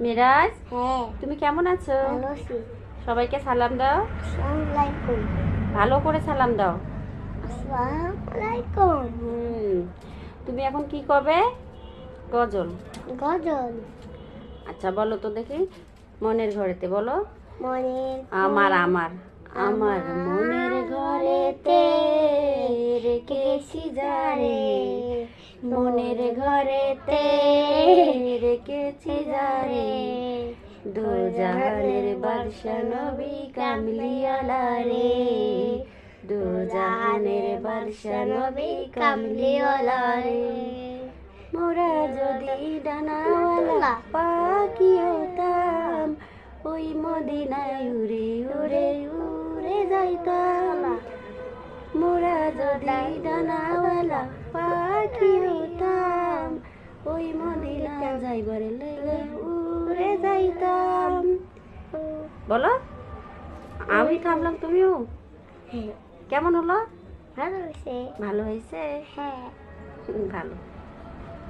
মিরাজ, হ্যাঁ, তুমি কেমন আছো? ভালো আছি। সবাইকে সালাম দাও, আসসালামু আলাইকুম। ভালো করে সালাম দাও। আসসালামু আলাইকুম। তুমি এখন কি করবে? গজল। গজল। আচ্ছা বলো তো দেখি, মনের ঘরেতে বলো। মনের আমার আমার আমার মনের ঘরেতে রেখেছি যারে, মনের ঘরেতে রেখেছি যারে, দু জাহানের বাদশা নবী কামলিওয়ালা রে, দু জাহানের বাদশা নবী কামলিওয়ালা রে। মোরা যদি ডানাওয়ালা পাখি হতাম, ওই মদিনায় উড়ে উড়ে উড়ে যাইতাম। মোরা যদি ডানাওয়ালা পাখি হতাম, ওই মদিনা যাইবার লেগে উড়ে যাইতাম। বলো, আমি থামলাম, তুমিও। কেমন হলো? ভালো হয়েছে। ভালো হয়েছে? হ্যাঁ। ভালো।